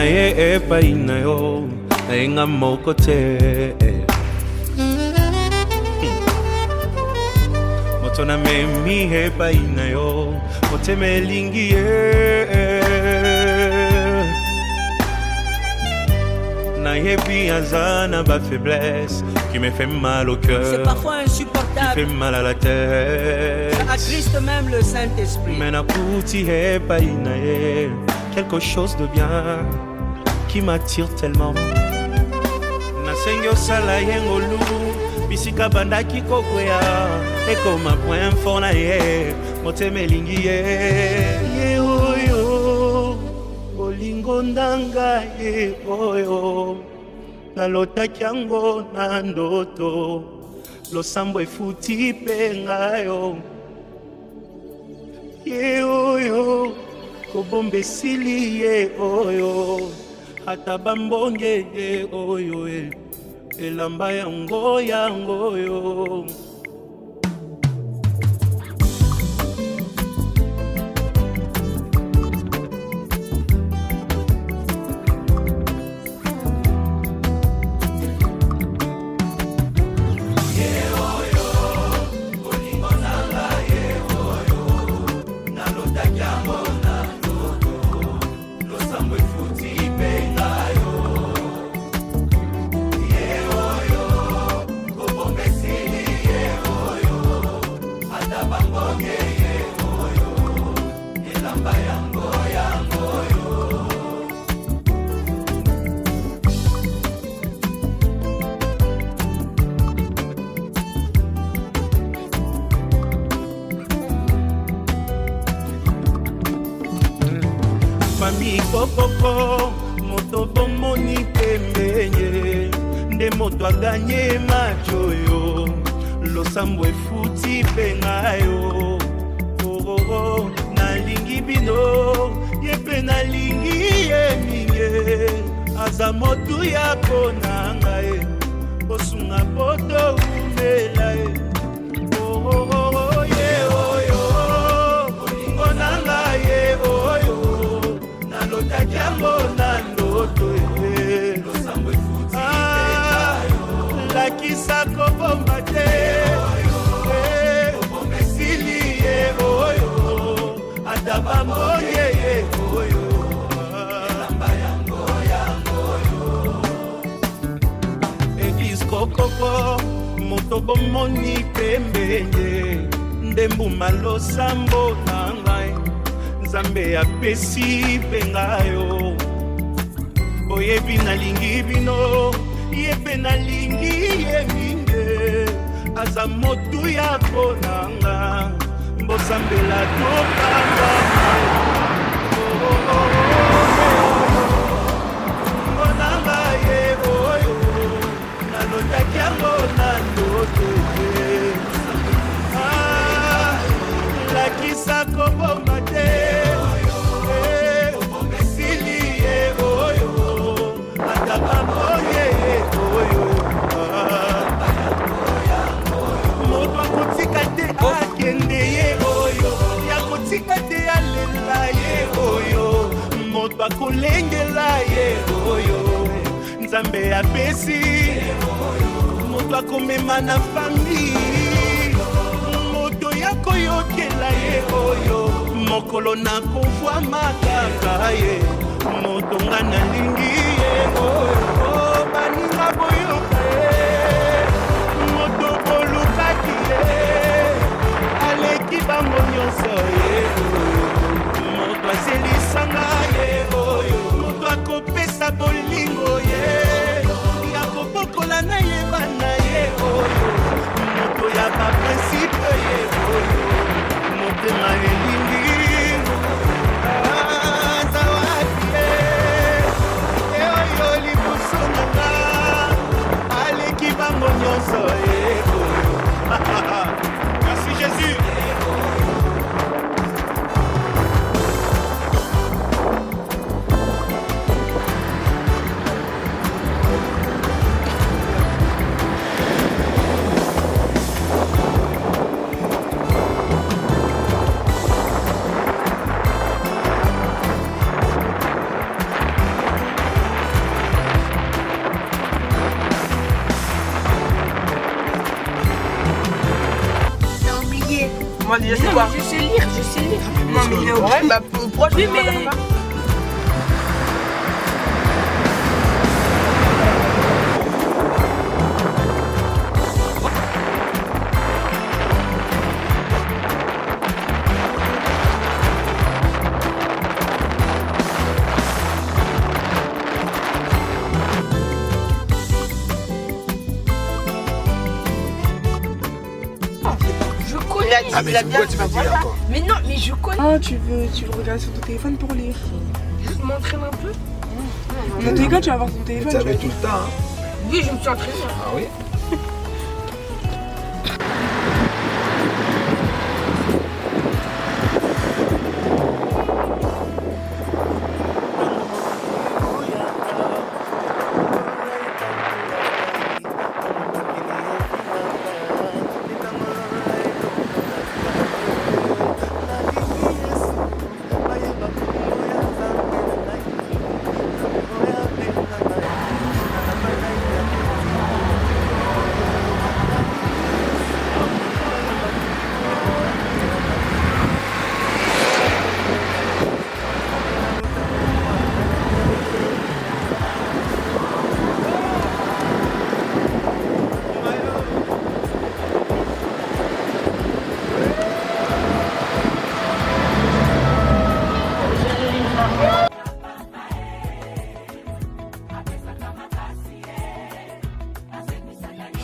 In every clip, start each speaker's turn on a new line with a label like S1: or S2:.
S1: naye epai na yo nayenga moko te. Moto na memi epai na yo motema elingi ye. Nayebi azana ba faiblesse qui me fait mal au cœur.
S2: C'est parfois insupportable.
S1: Qui fait mal à la tête.
S2: Ça attriste même le Saint-Esprit.
S1: Mais nakuti epai na ye quelque chose de bien qui m'attire tellement. Nasengi osala yengolu bisika bandaki kokwea ekoma point fort na ye motema elingi ye. Ye oyo bolingo ndanga ye oyo nalotaki yango na ndoto losambo efuti mpe ngayo. Ye oyo kobomba esili ye oyo ata bambonge ye oyo elamba yango yango yo. Mami kokoko moto bomoni pembenye nde moto aganye macho yo losambo efuti pengayo. Oh, oh, oh. Nalingi bino yepe nalingi ye minge aza motu ya konanga e osunga poto umela e. Oh, oh, oh, oh, ye oyo bolingo nanga ye oyo nalotaki yango na ndoto e. Lakisa kobomba te esili ye oyo ata bambonge ye oyo elamba yango yango yo. Eglise kokoko moto bomoni pembenye nde mbuma losambo na ngai Nzambe apesi mpe ngayo. Oyebi nalingi bino yepe nalingi ye minge aza motu ya konanga mbosambela tokanga. Ngonanga ye oyo nalotaki yango na ndoto lakisa kobomba te esili ye oyo ata bambonge ye oyo moto akotika te akende ye oyo yakotika te alela ye oyo moto akolengela ye oyo Nzambe apesi moto akomema na fami moto yakoyokela ye oyo mokolo nakovwa makaka ye moto nga nalingi ye oyo baninga boyoka ye moto bolukaki ye aleki bango nyonso ye moto aselisanga ye oyo moto akopesa bolingo ye yakobokola na ye bana ye oyo moto ya baprincipe ye oyo motema elingi zawadi ye oyo libuso nanga aleki bango nyonso ye oyo. Merci Jésus.
S3: Moi déjà c'est
S2: Non,
S3: quoi?
S2: mais je sais lire, je sais lire.
S3: Non mais il est ouais, bah pourquoi je
S2: Oui,
S3: me
S2: mais-
S3: connais pas?
S2: Je connais.
S3: Il a bien
S4: Pourquoi tu vas dire quoi?
S2: Mais non, mais je connais.
S5: Ah, tu veux regarder sur ton téléphone pour lire.
S2: Je m'entraîne un peu.
S5: Dans tous les cas, tu vas avoir ton téléphone.
S4: Tu
S5: tu vas
S4: avais tout
S5: lire.
S4: le temps. Hein.
S2: Oui, je me suis entraîné.
S4: Ah oui?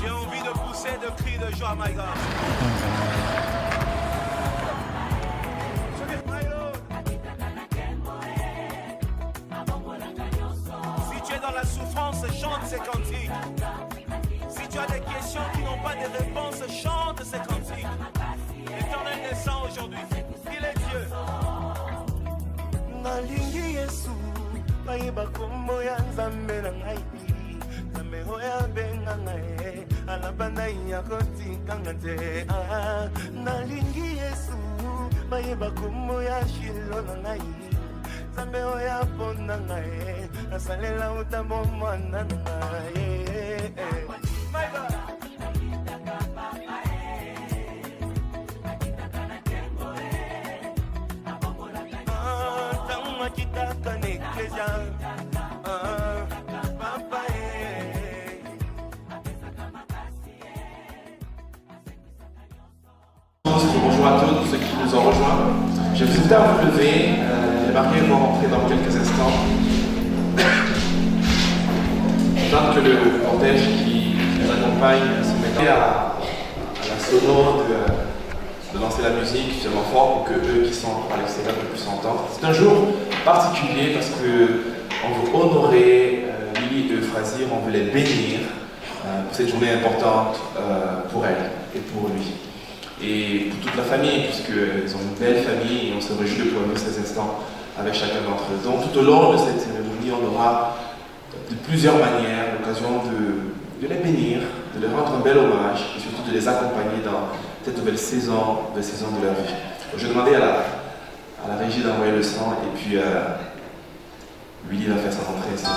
S1: J'ai envie de pousser de cris de joie, my God. Si tu es dans la souffrance, chante ces cantiques. Si tu as des questions qui n'ont pas de réponses, chante ces cantiques. L'Éternel descend aujourd'hui. Il est Dieu.
S6: nalingi yesu bayeba kombo ya nzambe na ngai nzambe oyo abenga ngai alaba na ya kotikanga te nalingi yesu bayeba kombo ya shilo na ngai nzambe oyo apona ngai asalela utambo mwana na ngai My God. Ntango akitaka na eklesia papa
S7: Bonjour à tous ceux qui nous ont rejoints. Je vous invite à vous lever. Les mariés vont rentrer dans quelques instants. J'attends que le cortège qui nous accompagne se mette à la sono de lancer la musique suffisamment fort pour que eux qui sont à l'extérieur puissent entendre. C'est un jour particulier parce qu'on veut honorer Lily et Euphrasie, on veut les bénir pour cette journée importante pour elle et pour lui. Et pour toute la famille, puisqu'ils ont une belle famille et on se réjouit de pouvoir vivre ces instants avec chacun d'entre eux. Donc tout au long de cette cérémonie, on aura de plusieurs manières l'occasion de les bénir, de leur rendre un bel hommage et surtout de les accompagner dans cette nouvelle saison de leur vie. Donc, je vais demander à la régie d'envoyer le sang et puis Willy va faire sa rentrée. C'est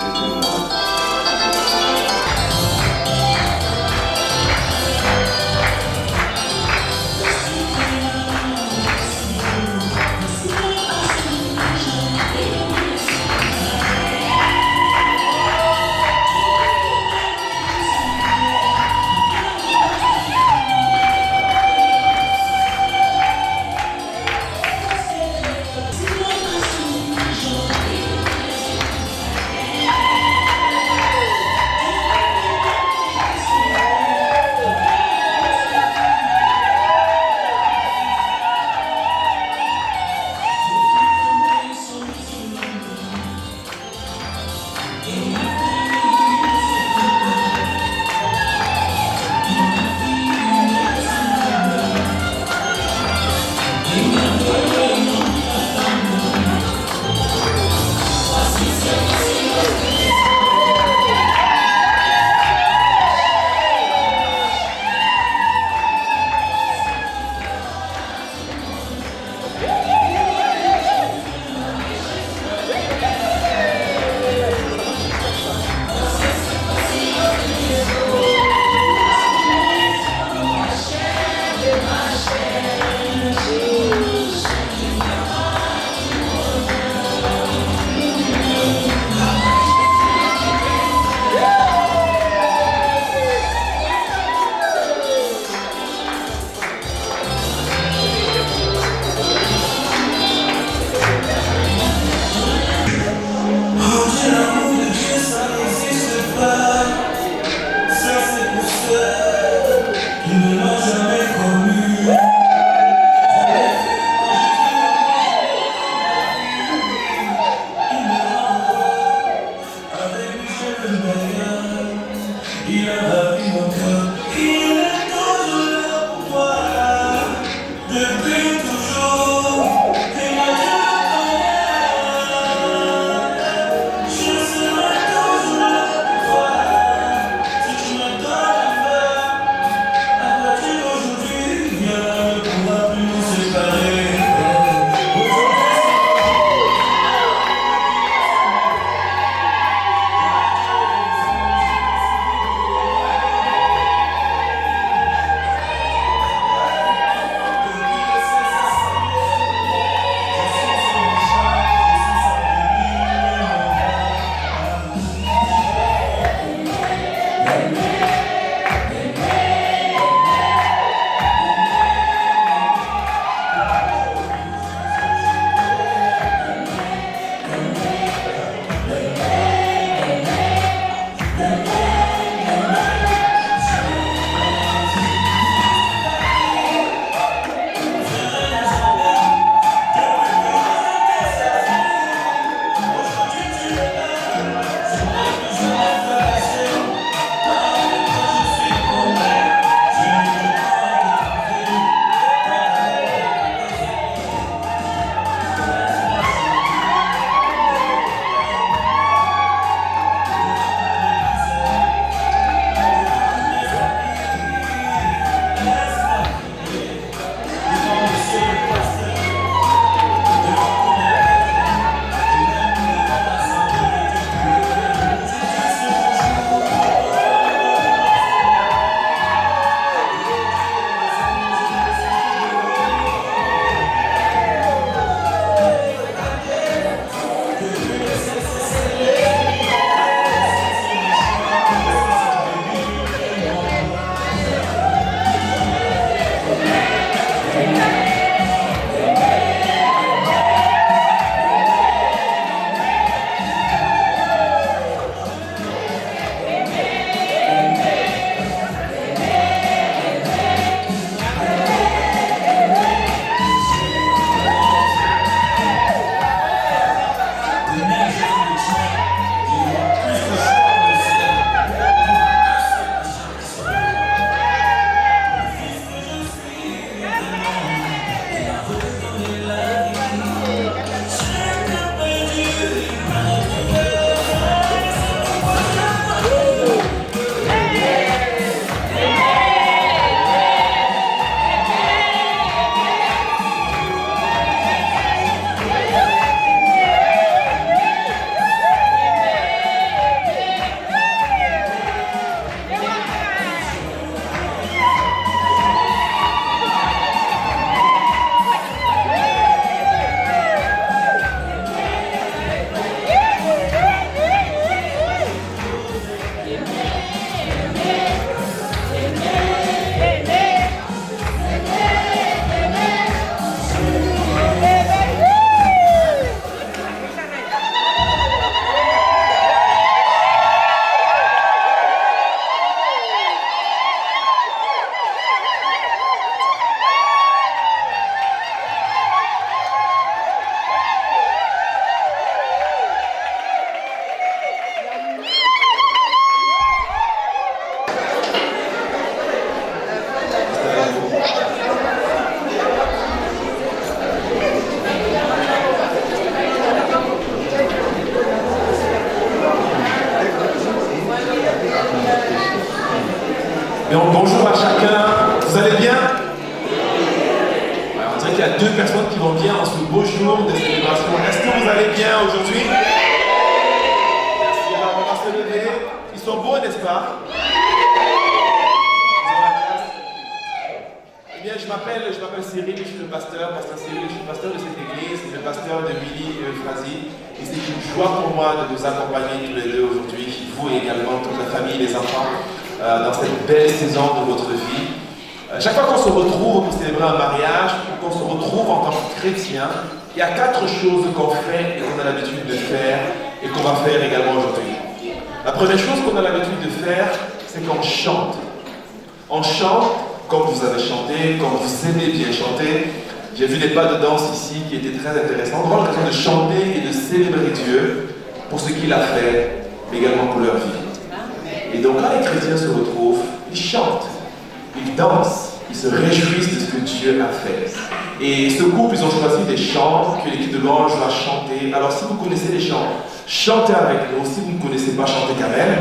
S7: Donc, bonjour à chacun, vous allez bien? Ouais, on dirait qu'il y a deux personnes qui vont bien en ce beau jour de célébration. Est-ce que vous allez bien aujourd'hui? Merci, alors on va se lever. Ils sont beaux, n'est-ce pas? Eh bien, je m'appelle Cyril, je suis le pasteur Cyril, je suis le pasteur de cette église, le pasteur de Willy Frazi. Et c'est une joie pour moi de vous accompagner tous les deux aujourd'hui, vous et également toute la famille, les enfants, dans cette belle saison de votre vie. Chaque fois qu'on se retrouve pour célébrer un mariage, qu'on se retrouve en tant que chrétien, il y a 4 choses qu'on fait et qu'on a l'habitude de faire et qu'on va faire également aujourd'hui. La première chose qu'on a l'habitude de faire, c'est qu'on chante. On chante comme vous avez chanté, comme vous aimez bien chanter. J'ai vu des pas de danse ici qui étaient très intéressants. On aura l'occasion de chanter et de célébrer Dieu pour ce qu'il a fait, mais également pour leur vie. chrétiens se retrouvent, ils chantent, ils dansent, ils se réjouissent de ce que Dieu a fait. Et ce couple, ils ont choisi des chants que l'équipe de louange va chanter. Alors si vous connaissez les chants, chantez avec nous. Si vous ne connaissez pas, chantez quand même.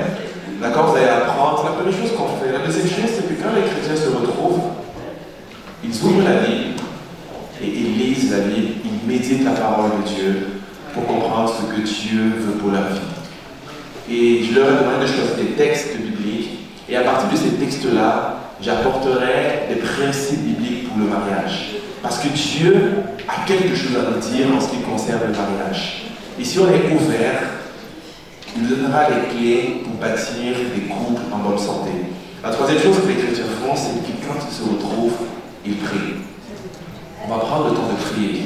S7: D'accord, vous allez apprendre. La première chose qu'on fait. La deuxième chose, c'est que quand les chrétiens se retrouvent, ils ouvrent la Bible et ils lisent la Bible, ils méditent la parole de Dieu pour comprendre ce que Dieu veut pour leur vie. Et je leur ai demandé de choisir des textes bibliques, et à partir de ces textes-là, j'apporterai des principes bibliques pour le mariage. Parce que Dieu a quelque chose à nous dire en ce qui concerne le mariage. Et si on est ouvert, il nous donnera les clés pour bâtir des couples en bonne santé. La troisième chose que les chrétiens font, c'est que quand ils se retrouvent, ils prient. On va prendre le temps de prier.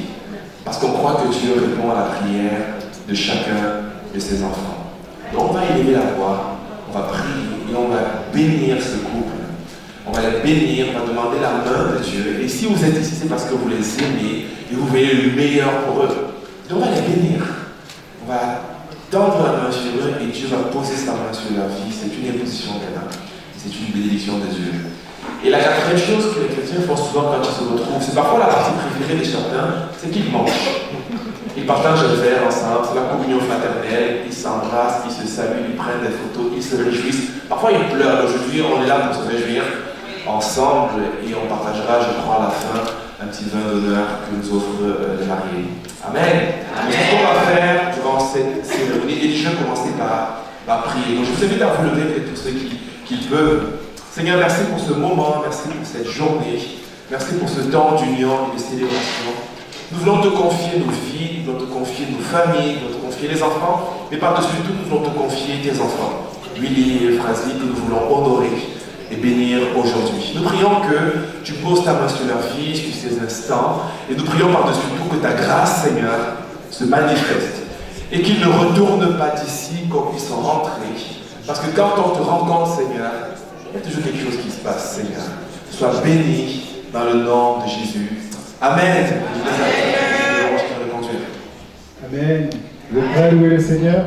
S7: Parce qu'on croit que Dieu répond à la prière de chacun de ses enfants. Donc on va élever la voix, on va prier et on va bénir ce couple. On va les bénir, on va demander la main de Dieu. Et si vous êtes ici, c'est parce que vous les aimez et vous voyez le meilleur pour eux. Donc on va les bénir. On va tendre la main sur eux et Dieu va poser sa main sur leur vie. C'est une imposition des mains. C'est une bénédiction de Dieu. Et la quatrième chose que les chrétiens font souvent quand ils se retrouvent, c'est parfois la partie préférée de certains, c'est qu'ils mangent. Ils partagent le verre ensemble, c'est la communion fraternelle, ils s'embrassent, ils se saluent, ils prennent des photos, ils se réjouissent. Parfois ils pleurent. Aujourd'hui, on est là pour se réjouir ensemble et on partagera, je crois, à la fin, un petit vin d'honneur que nous offre les mariés. Amen. Ce qu'on va faire durant cette cérémonie, et déjà commencer par prier. Donc je vous invite à vous lever, et tous ceux qui peuvent. Seigneur, merci pour ce moment, merci pour cette journée, merci pour ce temps d'union et de célébration. Nous voulons te confier nos vies, nous voulons te confier nos familles, nous voulons te confier les enfants, mais par-dessus tout, nous voulons te confier tes enfants, Willy et Frasie, que nous voulons honorer et bénir aujourd'hui. Nous prions que tu poses ta main sur leur vie, sur ces instants, et nous prions par-dessus tout que ta grâce, Seigneur, se manifeste, et qu'ils ne retournent pas d'ici comme ils sont rentrés, parce que quand on te rencontre, Seigneur, il y a toujours quelque chose qui se passe, Seigneur. Sois béni dans le nom de Jésus. Amen.
S4: Amen. Vous êtes prêts à louer le Seigneur?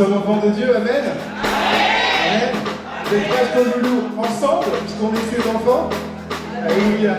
S4: Nous sommes enfants de Dieu, Amen. Amen. Vous êtes prêts comme nous ensemble, puisqu'on est ses enfants. Alléluia.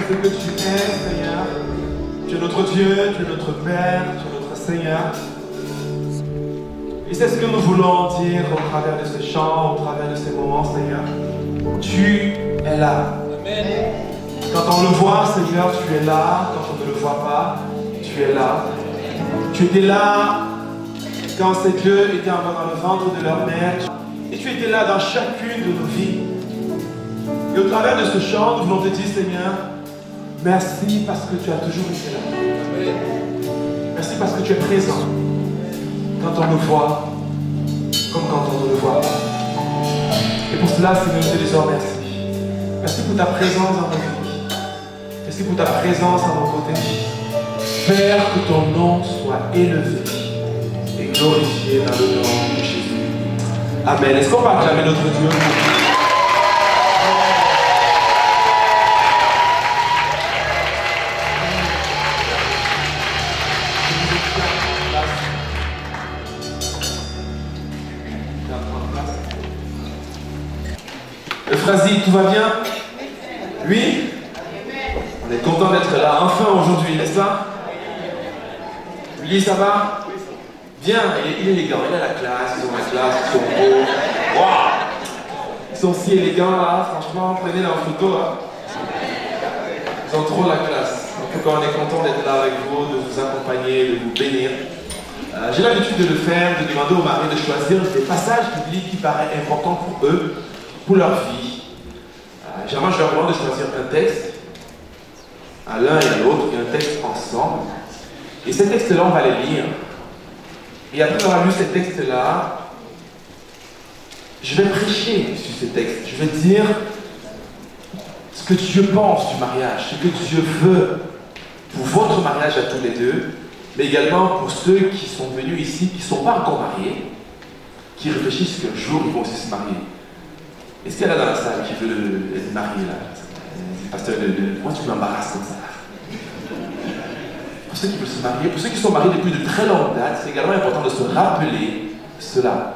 S7: ce que tu es, Seigneur. Tu es notre Dieu, tu es notre Père, tu es notre Seigneur. Et c'est ce que nous voulons dire au travers de ce chant, au travers de ces moments, Seigneur. Tu es là. Amen. Quand on le voit, Seigneur, tu es là. Quand on ne le voit pas, tu es là. Tu étais là quand ces dieux étaient encore dans le ventre de leur mère. Et tu étais là dans chacune de nos vies. Et au travers de ce chant, nous voulons te dire, Seigneur, merci parce que tu as toujours été là. Merci parce que tu es présent quand on le voit, comme quand on ne le voit pas. Et pour cela, Seigneur, nous te disons merci. Merci pour ta présence dans nos vies. Merci pour ta présence à nos côtés. Père, que ton nom soit élevé et glorifié dans le nom de Jésus. Amen. Est-ce qu'on va acclamer notre Dieu? Euphrasie, tout va bien? Oui? On est content d'être là, enfin aujourd'hui, n'est-ce pas? Oui, ça va? Bien, il est élégant, il a la classe, ils ont la classe, ils sont beaux. Waouh! Ils sont si élégants là, franchement, prenez leur photo là. Ils ont trop la classe. En tout cas, on est content d'être là avec vous, de vous accompagner, de vous bénir. J'ai l'habitude de le faire, de demander aux maris de choisir des passages bibliques qui paraissent importants pour eux, pour leur vie. Généralement, je leur demande de choisir un texte, à l'un et à l'autre, et un texte ensemble. Et ces textes-là, on va les lire. Et après avoir lu ces textes-là, je vais prêcher sur ces textes. Je vais dire ce que Dieu pense du mariage, ce que Dieu veut pour votre mariage à tous les deux, mais également pour ceux qui sont venus ici, qui ne sont pas encore mariés, qui réfléchissent qu'un jour ils vont aussi se marier. Est-ce qu'il y en a dans la salle qui veut être marié là? Pasteur, moi tu m'embarrasses comme ça. Pour ceux qui veulent se marier, pour ceux qui sont mariés depuis de très longues dates, c'est également important de se rappeler cela.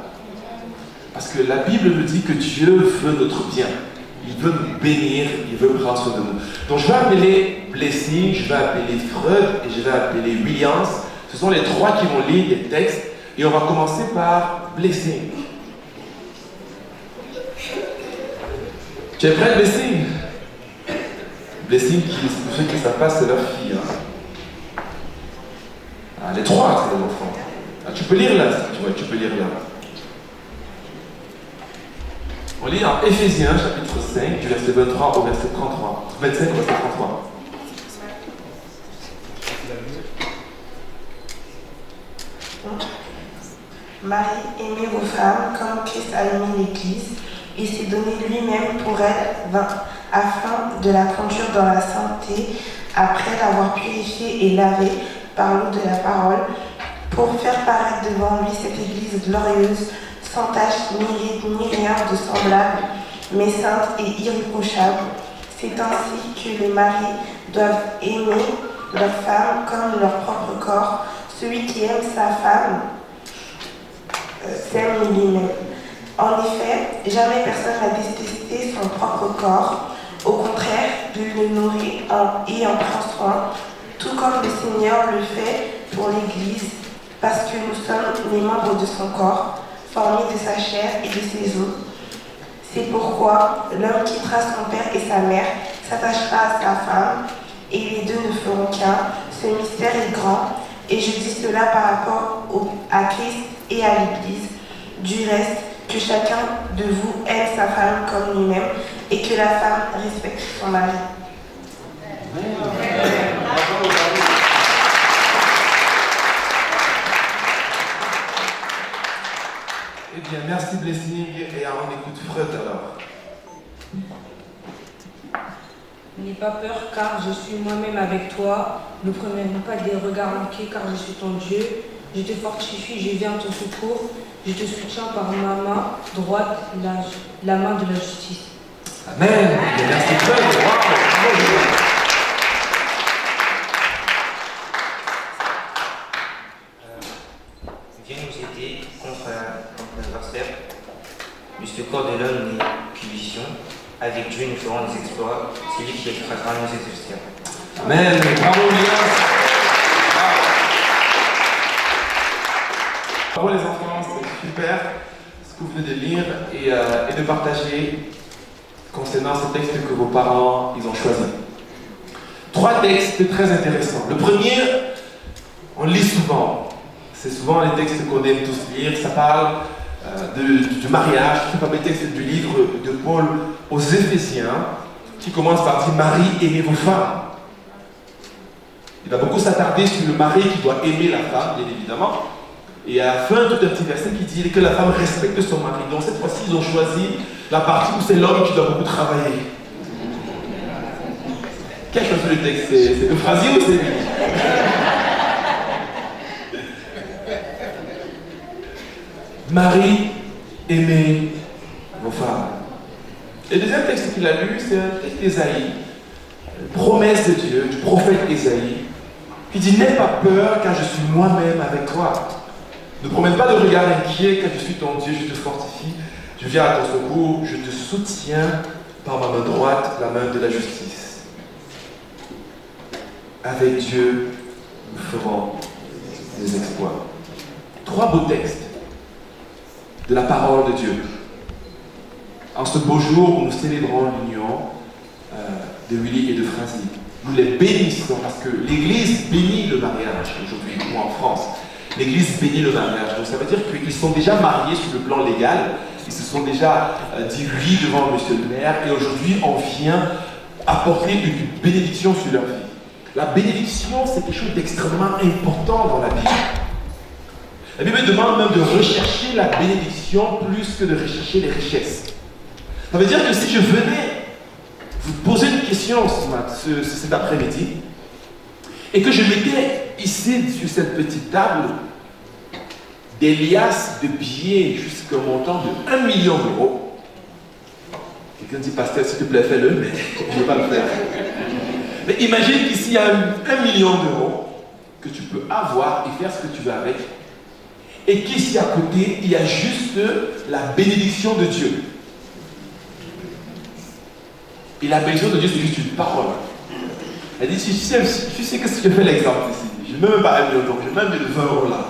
S7: Parce que la Bible nous dit que Dieu veut notre bien. Il veut nous bénir, il veut prendre soin de nous. Donc je vais appeler Blessing, je vais appeler Freud et je vais appeler Williams. Ce sont les trois qui vont lire des textes. Et on va commencer par Blessing. Tu es prête, Blessing? Blessing, pour ceux qui ne savent pas, c'est leur fille. Hein. Ah, les trois, c'est les enfants. Ah, tu peux lire là, tu peux lire là. On lit en Éphésiens, chapitre 5, du verset 23 au verset 33. 25 au verset 33.
S8: Marie, aimez vos femmes comme Christ a aimé l'Église et s'est donné lui-même pour elle afin de la conduire dans la sainteté, après l'avoir purifiée et lavée par l'eau de la parole, pour faire paraître devant lui cette Église glorieuse, sans tache, ni ride, ni rien de semblable, mais sainte et irréprochable. C'est ainsi que les maris doivent aimer leur femme comme leur propre corps. Celui qui aime sa femme s'aime lui-même. En effet, jamais personne n'a détesté son propre corps. Au contraire, il le nourrit et en prend soin, tout comme le Seigneur le fait pour l'Église, parce que nous sommes les membres de son corps, formés de sa chair et de ses os. C'est pourquoi l'homme quittera son père et sa mère, s'attachera à sa femme, et les deux ne feront qu'un. Ce mystère est grand, et je dis cela par rapport à Christ et à l'Église. Du reste, que chacun de vous aime sa femme comme lui-même, et que la femme respecte son mari.
S7: Eh bien, merci Blessing, et on écoute Freud alors.
S9: N'aie pas peur, car je suis moi-même avec toi. Ne prenez pas des regards inquiets, car je suis ton Dieu. Je te fortifie, je viens à ton secours. Je te soutiens par ma main droite, la main de la justice.
S7: Amen. Eh bien, merci Freud. Wow.
S10: Viens nous aider contre l'adversaire. Mais ce corps de l'homme n'est qu'une vision. Avec avec Dieu, nous ferons des exploits. C'est lui qui écrasera nos adversaires.
S7: Amen. Bravo, William. Bravo les enfants, c'est super ce que vous venez de lire et de partager concernant ces textes que vos parents ils ont choisis. 3 textes très intéressants. Le premier, on lit souvent. C'est souvent les textes qu'on aime tous lire. Ça parle du mariage. C'est le premier texte du livre de Paul aux Éphésiens qui commence par dire « Marie, aimez vos femmes ». Il va beaucoup s'attarder sur le mari qui doit aimer la femme, bien évidemment. Et à la fin, tout un petit verset qui dit que la femme respecte son mari. Donc cette fois-ci, ils ont choisi la partie où c'est l'homme qui doit beaucoup travailler. Qui a choisi le texte? C'est Euphrasie ou c'est lui? Marie, aimez vos femmes. Et le deuxième texte qu'il a lu, c'est un texte d'Ésaïe, promesse de Dieu, du prophète Ésaïe, qui dit « N'aie pas peur, car je suis moi-même avec toi. Ne promène pas de regard inquiet, car je suis ton Dieu, je te fortifie. Je viens à ton secours, je te soutiens par ma main droite, la main de la justice. Avec Dieu, nous ferons des exploits. » 3 beaux textes de la parole de Dieu. En ce beau jour où nous célébrons l'union de Willy et de Francie, nous les bénissons parce que l'Église bénit le mariage aujourd'hui, nous en France. L'Église bénit le mariage. Donc ça veut dire qu'ils sont déjà mariés sur le plan légal, ils se sont déjà dit oui devant monsieur le maire et aujourd'hui on vient apporter une bénédiction sur leur vie. La bénédiction, c'est quelque chose d'extrêmement important dans la Bible. La Bible demande même de rechercher la bénédiction plus que de rechercher les richesses. Ça veut dire que si je venais vous poser une question cet après-midi et que je mettais ici sur cette petite table des liasses de billets jusqu'à un montant de 1 million d'euros, quelqu'un dit pasteur s'il te plaît fais-le, mais je ne vais pas le faire. Mais imagine qu'ici il y a 1 million d'euros que tu peux avoir et faire ce que tu veux avec, et qu'ici à côté il y a juste la bénédiction de Dieu. Et la bénédiction de Dieu, c'est juste une parole. Elle dit, tu sais que si je fais l'exemple ici, je ne mets même pas 1 million d'euros, je mets même les 20 euros là.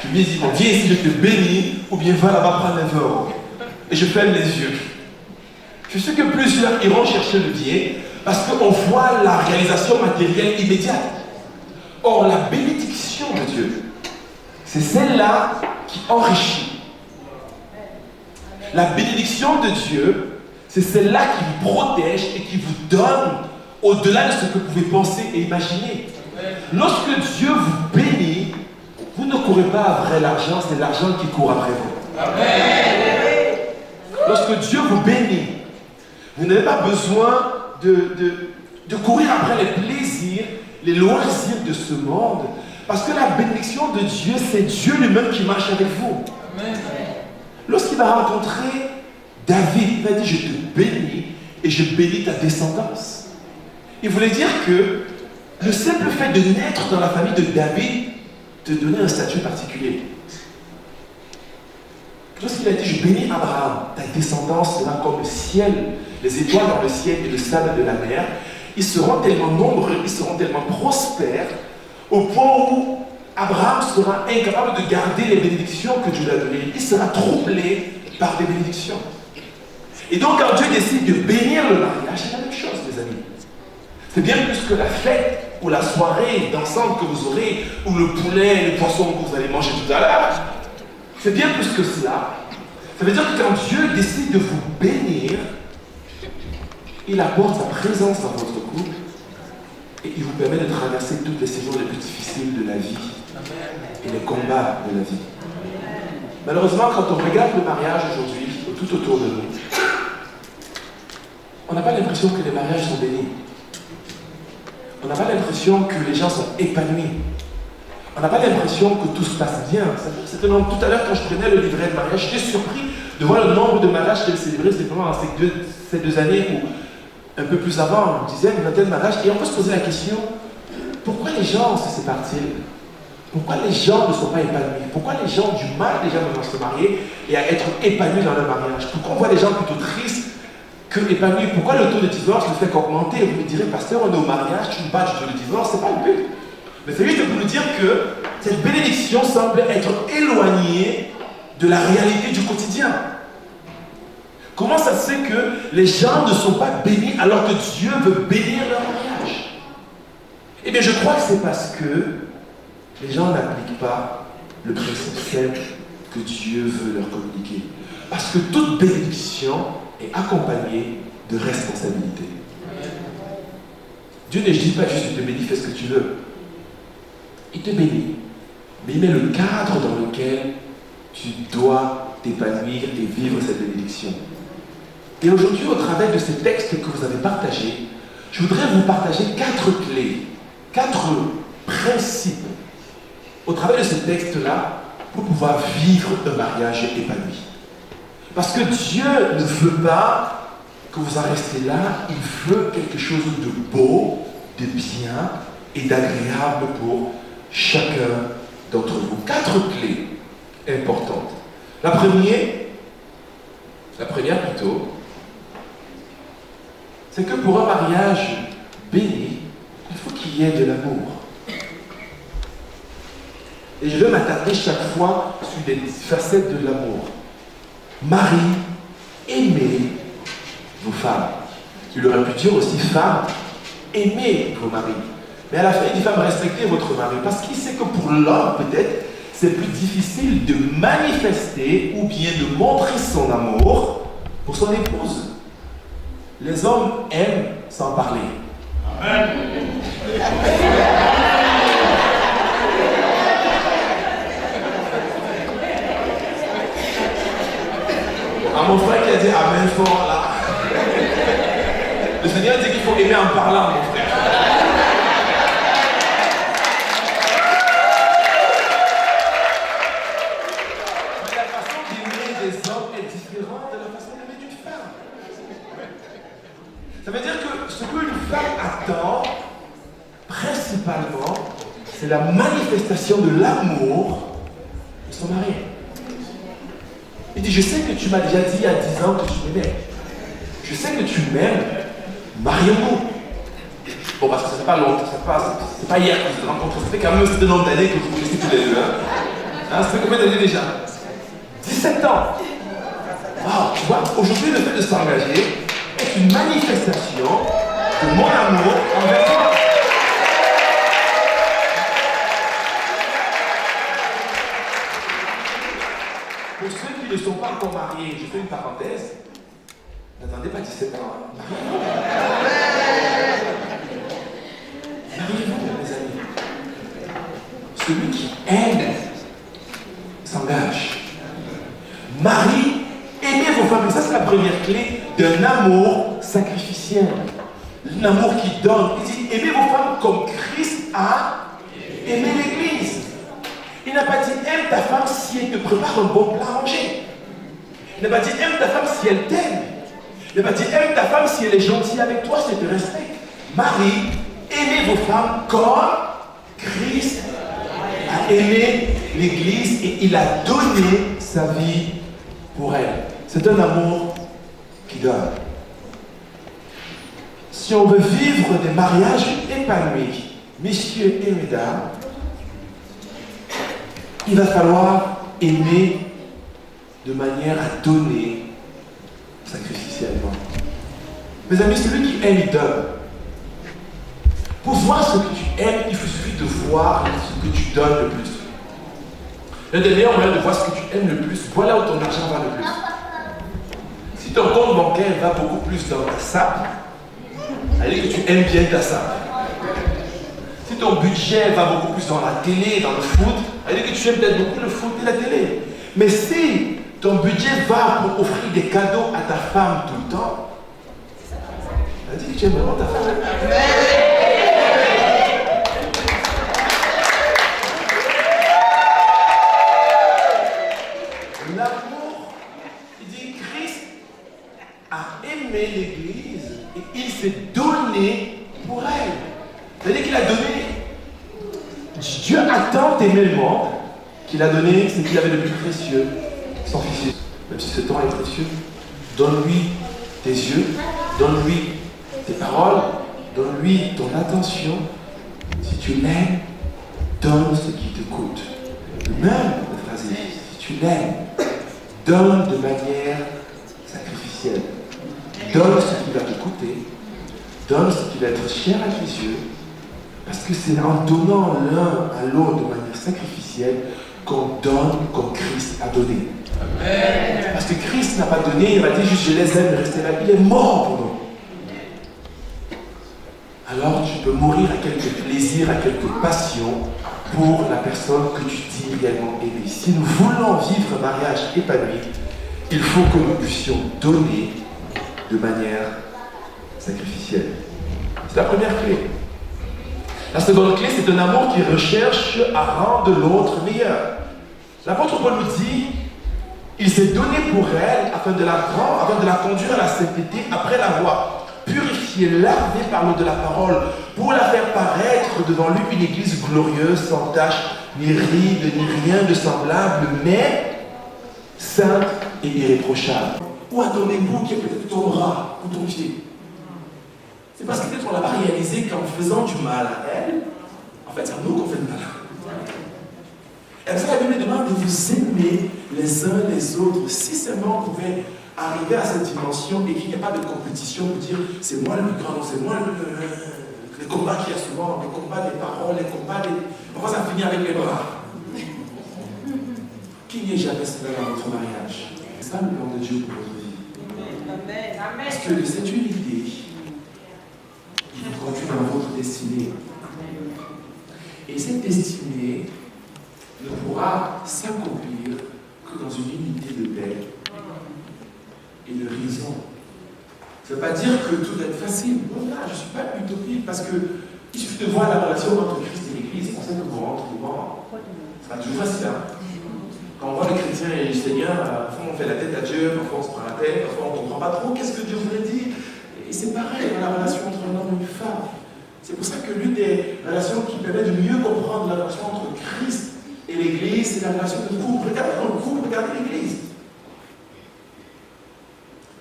S7: Tu me dis, viens ici, je te bénis, ou bien va là-bas prendre les 20 euros. Et je ferme les yeux. Je sais que plusieurs iront chercher le billet parce qu'on voit la réalisation matérielle immédiate. Or, la bénédiction de Dieu, c'est celle-là qui enrichit. La bénédiction de Dieu, c'est celle-là qui vous protège et qui vous donne au-delà de ce que vous pouvez penser et imaginer. Lorsque Dieu vous bénit, vous ne courez pas après l'argent, c'est l'argent qui court après vous. Amen. Lorsque Dieu vous bénit, vous n'avez pas besoin de courir après les plaisirs, les loisirs de ce monde, parce que la bénédiction de Dieu, c'est Dieu lui-même qui marche avec vous. Amen. Lorsqu'il va rencontrer David, il va dire, je te bénis et je bénis ta descendance. Il voulait dire que le simple fait de naître dans la famille de David te donnait un statut particulier. Lorsqu'il a dit, je bénis Abraham, ta descendance sera comme le ciel, les étoiles dans le ciel et le sable de la mer, ils seront tellement nombreux, ils seront tellement prospères, au point où Abraham sera incapable de garder les bénédictions que Dieu lui a données. Il sera troublé par des bénédictions. Et donc, quand Dieu décide de bénir le mariage, c'est la même chose, mes amis. C'est bien plus que la fête ou la soirée d'ensemble que vous aurez, ou le poulet, le poisson que vous allez manger tout à l'heure. C'est bien plus que cela. Ça veut dire que quand Dieu décide de vous bénir, il apporte sa présence dans votre couple et il vous permet de traverser toutes les saisons les plus difficiles de la vie et les combats de la vie. Malheureusement, quand on regarde le mariage aujourd'hui, tout autour de nous, on n'a pas l'impression que les mariages sont bénis. On n'a pas l'impression que les gens sont épanouis. On n'a pas l'impression que tout se passe bien. Tout à l'heure, quand je prenais le livret de mariage, j'étais surpris de voir le nombre de mariages qu'elle célébrait simplement dans ces deux années ou un peu plus avant, une dizaine, une vingtaine de mariages. Et on peut se poser la question, pourquoi les gens se séparent-ils? Pourquoi les gens ne sont pas épanouis? Pourquoi les gens ont du mal déjà à se marier et à être épanouis dans leur mariage? Pourquoi on voit les gens plutôt tristes que épanoui. Pourquoi le taux de divorce ne fait qu'augmenter? Vous me direz, pasteur, on est au mariage, tu nous parles du taux de divorce, c'est pas le but. Mais c'est juste pour nous dire que cette bénédiction semble être éloignée de la réalité du quotidien. Comment ça se fait que les gens ne sont pas bénis alors que Dieu veut bénir leur mariage? Eh bien, je crois que c'est parce que les gens n'appliquent pas le principe simple que Dieu veut leur communiquer. Parce que toute bénédiction est accompagnée de responsabilité. Dieu ne dit pas juste il te bénit, fais ce que tu veux. Il te bénit, mais il met le cadre dans lequel tu dois t'épanouir et vivre cette bénédiction. Et aujourd'hui, au travers de ces textes que vous avez partagés, je voudrais vous partager 4 clés, 4 principes au travers de ce texte-là pour pouvoir vivre un mariage épanoui. Parce que Dieu ne veut pas que vous en restez là, il veut quelque chose de beau, de bien et d'agréable pour chacun d'entre vous. 4 clés importantes. La première plutôt, c'est que pour un mariage béni, il faut qu'il y ait de l'amour. Et je vais m'attarder chaque fois sur des facettes de l'amour. Mari, aimez vos femmes. Il aurait pu dire aussi femmes, aimez vos maris. Mais à la fin, il dit femmes, respectez votre mari. Parce qu'il sait que pour l'homme, peut-être, c'est plus difficile de manifester ou bien de montrer son amour pour son épouse. Les hommes aiment s'en parler. Amen. À mon frère qui a dit Amen fort là. Le Seigneur dit qu'il faut aimer en parlant, mon frère. Mais la façon d'aimer des hommes est différente de la façon d'aimer d'une femme. Ça veut dire que ce qu'une femme attend, principalement, c'est la manifestation de l'amour de son mari. Il dit, je sais que tu m'as déjà dit il y a 10 ans que tu m'aimais. Je sais que tu m'aimes. Marions-nous. Bon, parce que ça fait pas longtemps, c'est pas hier que vous vous rencontrez. Ça fait quand même un nombre d'années que vous vous connaissez tous les deux. Ça fait combien d'années déjà? 17 ans. Wow, tu vois, aujourd'hui, le fait de s'engager est une manifestation de mon amour envers toi. Pour ceux qui ne sont pas encore mariés, je fais une parenthèse. N'attendez pas 17 ans. Mariez-vous, mes amis. Celui qui aime s'engage. Marie, aimez vos femmes. Et ça, c'est la première clé d'un amour sacrificiel. Un amour qui donne. Il dit, aimez vos femmes comme Christ a aimé l'Église. Il n'a pas dit, aime ta femme si elle te prépare un bon plat à manger. Il n'a pas dit, aime ta femme si elle t'aime. Il n'a pas dit, aime ta femme si elle est gentille avec toi, si elle te respecte. Marie, aimez vos femmes comme Christ a aimé l'Église et il a donné sa vie pour elle. C'est un amour qui donne. Si on veut vivre des mariages épanouis, messieurs et mesdames, il va falloir aimer de manière à donner sacrificiellement. Mes amis, celui qui aime, il donne. Pour voir ce que tu aimes, il suffit de voir ce que tu donnes le plus. L'un des meilleurs moyens de voir ce que tu aimes le plus, voilà où ton argent va le plus. Si ton compte bancaire va beaucoup plus dans ta sape, allez que tu aimes bien ta sape. Si ton budget va beaucoup plus dans la télé, dans le foot, allez que tu aimes peut-être beaucoup le foot et la télé. Mais si ton budget va pour offrir des cadeaux à ta femme tout le temps, ça dit que tu aimes vraiment ta femme. L'amour, il dit Christ a aimé l'Église et il s'est donné pour elle. C'est-à-dire qu'il a donné. Dieu a tant aimé le monde qu'il a donné ce qu'il avait de plus précieux, son Fils. Même si ce temps est précieux, donne-lui tes yeux, donne-lui tes paroles, donne-lui ton attention. Si tu l'aimes, donne ce qui te coûte. Même, la phrase est difficile, si tu l'aimes, donne de manière sacrificielle. Donne ce qui va te coûter, donne ce qui va être cher à tes yeux, parce que c'est en donnant l'un à l'autre de manière sacrificielle qu'on donne comme Christ a donné. Amen. Parce que Christ n'a pas donné, il m'a dit juste je les aime, restez là. Il est mort pour nous. Alors tu peux mourir à quelques plaisirs, à quelques passions pour la personne que tu dis réellement aimer. Si nous voulons vivre un mariage épanoui, il faut que nous puissions donner de manière sacrificielle. C'est la première clé. La seconde clé, c'est un amour qui recherche à rendre l'autre meilleur. L'apôtre Paul nous dit, il s'est donné pour elle afin de la conduire à la sainteté après l'avoir purifiée, lavée par l'eau de la parole, pour la faire paraître devant lui une église glorieuse, sans tache, ni ride, ni rien de semblable, mais sainte et irréprochable. Ou à ton époux qui est peut-être ton bras ou ton pied. C'est parce que peut-être on n'a pas réalisé qu'en faisant du mal à elle, en fait c'est à nous qu'on fait le mal. Et ça, la Bible demande de vous aimer les uns les autres. Si seulement on pouvait arriver à cette dimension et qu'il n'y a pas de compétition pour dire c'est moi le plus grand, c'est moi le combat qu'il y a souvent, les combats des paroles, les combats des... Pourquoi ça finit avec les bras? Qu'il n'y ait jamais cela dans votre mariage. C'est ça le plan de Dieu pour votre vie. Parce que cette unité, il vous conduit dans votre destinée. Et cette destinée ne pourra s'accomplir que dans une unité de paix et de raison. Ça ne veut pas dire que tout va être facile. Non, là, je ne suis pas utopique parce qu'il suffit de voir la relation entre Christ et l'Église. C'est pour ça que vous rentrez devant. Ce sera toujours facile. Hein? Quand on voit les chrétiens et les Seigneurs, parfois on fait la tête à Dieu, parfois on se prend la tête, parfois on ne comprend pas trop qu'est-ce que Dieu voulait dire. Et c'est pareil dans la relation entre un homme et une femme. C'est pour ça que l'une des relations qui permet de mieux comprendre la relation entre Christ et l'Église, c'est la relation de couple. Regardez dans le couple, regardez l'Église.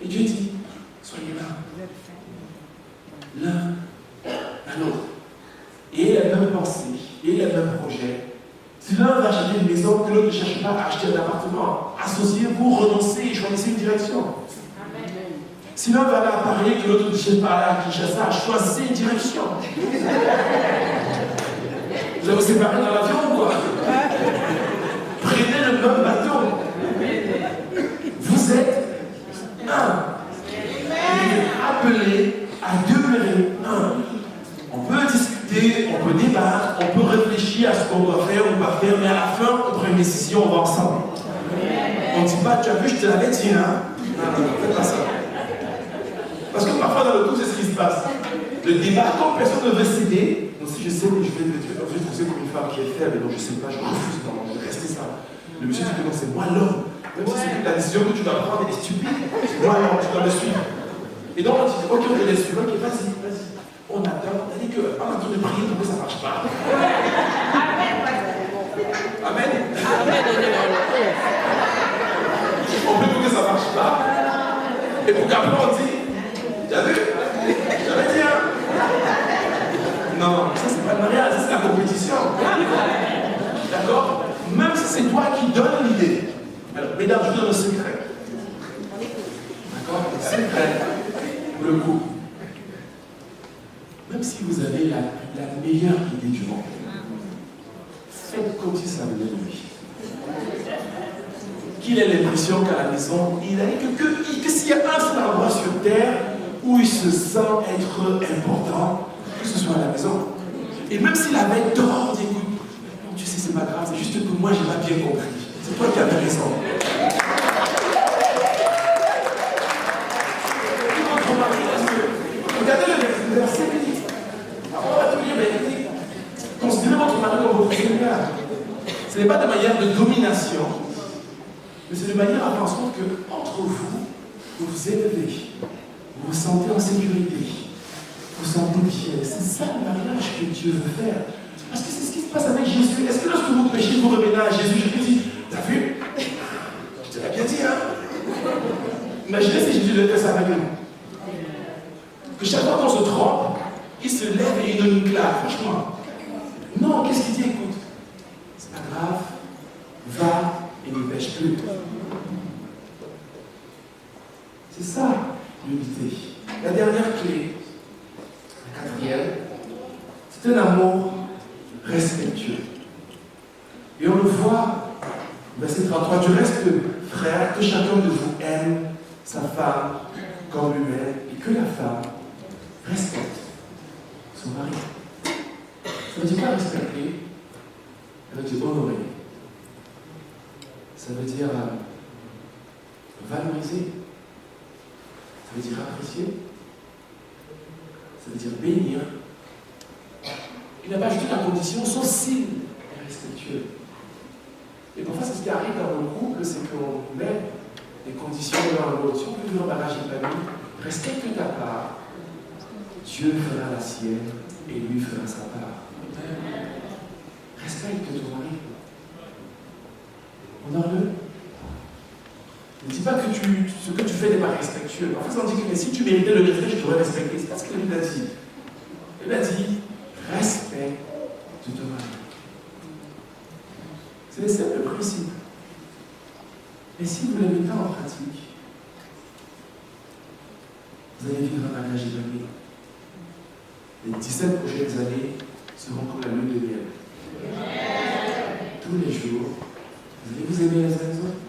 S7: Et Dieu dit, soyez là, l'un à l'autre. Et la même pensée, et le même projet. Si l'un va acheter une maison, que l'autre ne cherche pas à acheter un appartement, associez-vous, renoncez et choisissez une direction. Amen. Si l'un va aller à Paris, que l'autre ne cherche pas à aller à Kinshasa, choisissez une direction. Vous allez vous séparer dans l'avion ou quoi? Prenez le même bateau. Vous êtes un. Vous êtes appelé à demeurer un. On peut discuter, on peut débattre, on peut réfléchir à ce qu'on doit faire ou pas faire, mais à la fin, on prend une décision, on va ensemble. On ne dit pas, tu as vu, je te l'avais dit, hein? Non, faites pas ça. Parce que parfois dans le couple, c'est ce qui se passe. Le débat, quand personne ne veut céder, donc si je sais que je vais trouver comme une femme qui est faible, donc je ne sais pas, je refuse de rester ça. Le monsieur dit que non, c'est moi l'homme. Même si la décision que tu dois prendre est stupide, c'est moi l'homme, tu dois me suivre. Et donc on dit, ok, je les suis, ok, vas-y. On attend, on a dit qu'en train de prier, pourquoi ça ne marche pas? Amen. On peut dire que ça ne marche pas. Et pour qu'après on dit, t'as vu? J'avais dit, hein? Non, ça c'est pas le mariage, ça c'est la compétition. D'accord? Même si c'est toi qui donnes l'idée. Alors, mesdames, je vous donne un secret. D'accord? Un secret pour le coup. Même si vous avez la meilleure idée du monde, faites comme si ça venait de lui. Qu'il ait l'impression qu'à la maison, il a que s'il y a un seul endroit sur terre où il se sent être important, que ce soit à la maison. Et même s'il avait tort, il dit, écoute, tu sais, c'est pas grave, c'est juste que moi, j'ai pas bien compris. C'est toi qui avais raison. Regardez le verset qui dit, on va tout lire, mais il dit, considérez votre mari comme votre Seigneur. Ce n'est pas de manière de domination, mais c'est de manière à faire en sorte que, entre vous, vous vous élevez, vous vous sentez en sécurité, vous vous sentez bien. C'est ça le mariage que Dieu veut faire. Parce que c'est ce qui se passe avec Jésus. Est-ce que lorsque vous péchez, vous revenez à Jésus, Jésus dit, t'as vu? Je te l'ai bien dit, hein? Imaginez si Jésus devait faire ça avec nous.
S11: Que chaque fois qu'on se trompe, il se lève et il donne une claque, franchement. Non, qu'est-ce qu'il dit? Écoute, c'est pas grave, va et ne pêche plus. C'est ça, l'unité. La dernière clé, la quatrième, c'est un amour respectueux. Et on le voit, verset 33, du reste, frères, que chacun de vous aime sa femme comme lui-même et que la femme respecte son mari. Ça ne veut dire pas respecter, ça veut dire honorer. Ça veut dire valoriser. Ça veut dire apprécier. Ça veut dire bénir. Il n'a pas ajouté la condition, son signe est respectueux. Et parfois, c'est ce qui arrive dans le couple, c'est qu'on met des conditions l'un à l'autre. Si on peut vivre un mariage épanoui, respecte ta part. Dieu fera la sienne et lui fera sa part. Respecte ton mari. Honore-le. Ne dis pas que ce que tu fais n'est pas respectueux. Parfois, on dit que si tu méritais le respect, je devrais respecter. C'est pas ce que la Bible a dit. Elle a dit respect de ton mari. C'est le principe. Et si vous ne l'avez pas en pratique, vous allez vivre un mariage épanoui. Les 17 prochaines années seront comme la lune de miel. Tous les jours, vous allez vous aimer les uns les autres,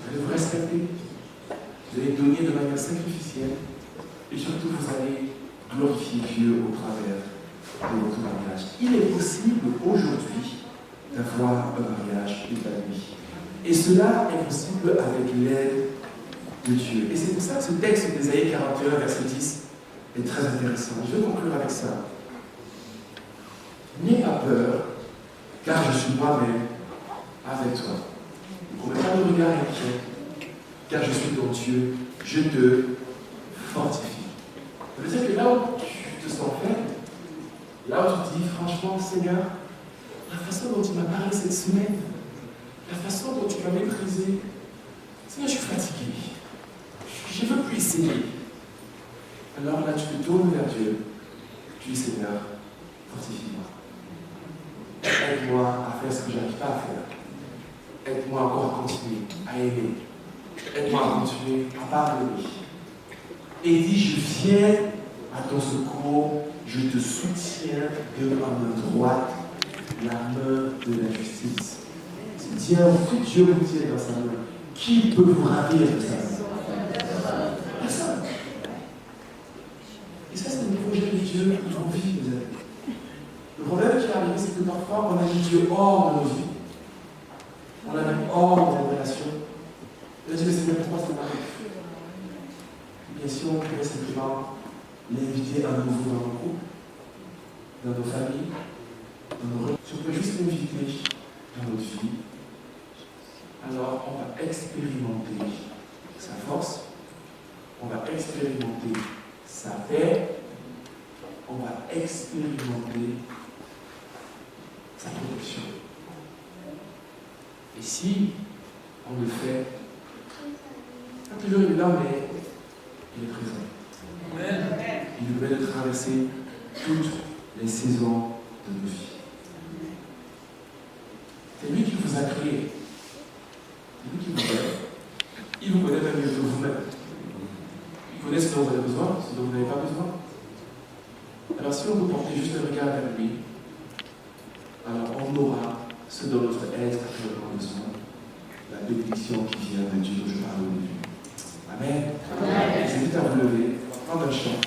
S11: vous allez vous respecter, vous allez donner de manière sacrificielle, et surtout vous allez glorifier Dieu au travers de votre mariage. Il est possible aujourd'hui d'avoir un mariage épanoui. Et cela est possible avec l'aide de Dieu. Et c'est pour ça que ce texte d'Ésaïe 41, verset 10 est très intéressant. Je vais conclure avec ça. N'aie pas peur, car je suis moi-même avec toi. Ne promets pas de regard inquiet, car je suis ton Dieu, je te fortifie. Ça veut dire que là où tu te sens faible, là où tu te dis, franchement, Seigneur, la façon dont tu m'as parlé cette semaine, la façon dont tu m'as méprisé, Seigneur, je suis fatigué. Je ne veux plus essayer. Alors là, tu te tournes vers Dieu. Tu dis, Seigneur, fortifie-moi. Aide-moi à faire ce que je n'arrive pas à faire. Aide-moi encore à continuer, à aimer. Aide-moi à continuer à pardonner. Et dis, je viens à ton secours, je te soutiens de ma main droite, la main de la justice. Tiens, tout Dieu vous tient dans sa main. Qui peut vous ravir de sa main? Personne. Et ça, c'est le projet de Dieu pour nos vies, mes amis. Le problème qui est arrivé, c'est que parfois, on a mis Dieu hors de nos vies. On l'a mis hors de nos relations. Et on dit, mais c'est même pourquoi ça m'arrive. Bien sûr, on pourrait simplement l'inviter à nouveau dans nos groupes, dans nos familles, dans nos relations. Si on peut juste l'inviter dans notre vie, alors on va expérimenter sa force, on va expérimenter sa paix, on va expérimenter sa protection. Et si on le fait, pas toujours évident, mais il est présent. Il nous permet de traverser toutes les saisons de nos vies. C'est lui qui vous a créé. C'est lui qui vous aime. Il vous connaît même mieux que vous-même. Il connaît ce dont vous avez besoin, ce dont vous n'avez pas besoin. Alors si on peut porter juste un regard vers lui, alors on aura ce dont notre être a vraiment besoin, la bénédiction qui vient de Dieu dont je parle au début. Amen. Je vous invite à vous lever, prendre un chant.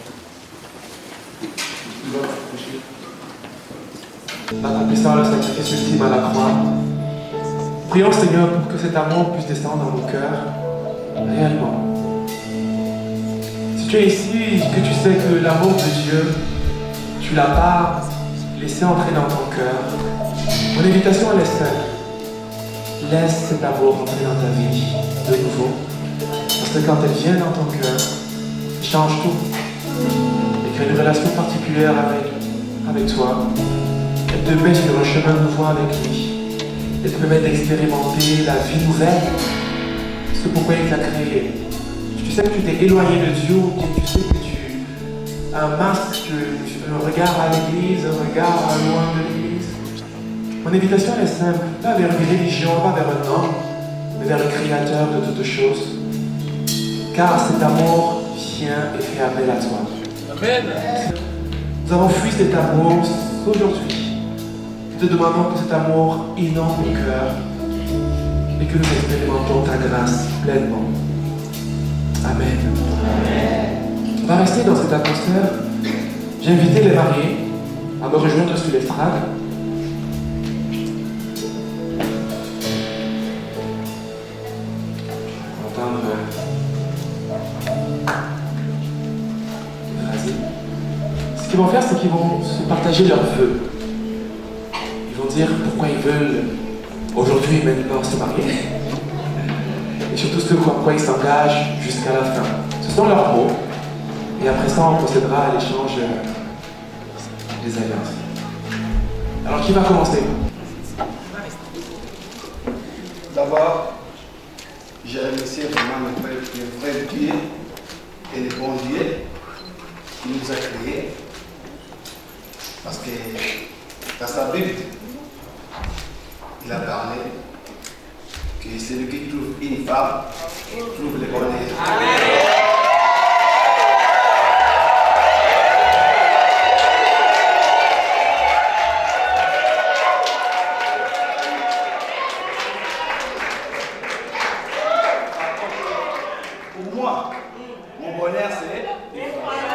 S11: L'accomplissant le sacrifice ultime à la croix. Prions Seigneur pour que cet amour puisse descendre dans nos cœurs réellement. Si tu es ici, que tu sais que l'amour de Dieu, tu ne l'as pas laissé entrer dans ton cœur, mon invitation elle est simple. Laisse cet amour entrer dans ta vie de nouveau. Parce que quand elle vient dans ton cœur, elle change tout. Elle crée une relation particulière avec toi. Elle te met sur un chemin nouveau avec lui. Elle te permet d'expérimenter la vie nouvelle. C'est pourquoi il t'a créé. Tu sais que tu t'es éloigné de Dieu, ou bien tu sais que tu as un masque, un regard à l'église, un regard loin de l'église. Mon invitation est simple, pas vers une religion, pas vers un homme, mais vers le Créateur de toutes choses. Car cet amour vient et fait appel à toi.
S1: Amen.
S11: Nous avons fui cet amour aujourd'hui. Nous te demandons que cet amour inonde nos cœurs et que nous expérimentons ta grâce pleinement. Amen. On va rester dans cette atmosphère. J'ai invité les mariés à me rejoindre sur l'estrade. Entendre ce qu'ils vont faire, c'est qu'ils vont se partager leurs vœux. Ils vont dire pourquoi ils veulent aujourd'hui et maintenant se marier. Et surtout ce pourquoi ils s'engagent jusqu'à la fin. Ce sont leurs mots. Et après ça, on procédera à l'échange des alliances. Alors, qui va commencer?
S12: D'abord, je remercie vraiment le vrai Dieu et le bon Dieu qui nous a créés. Parce que dans sa Bible, il a parlé que celui qui trouve une femme trouve le bonheur. Pour moi, mon bonheur c'est une femme.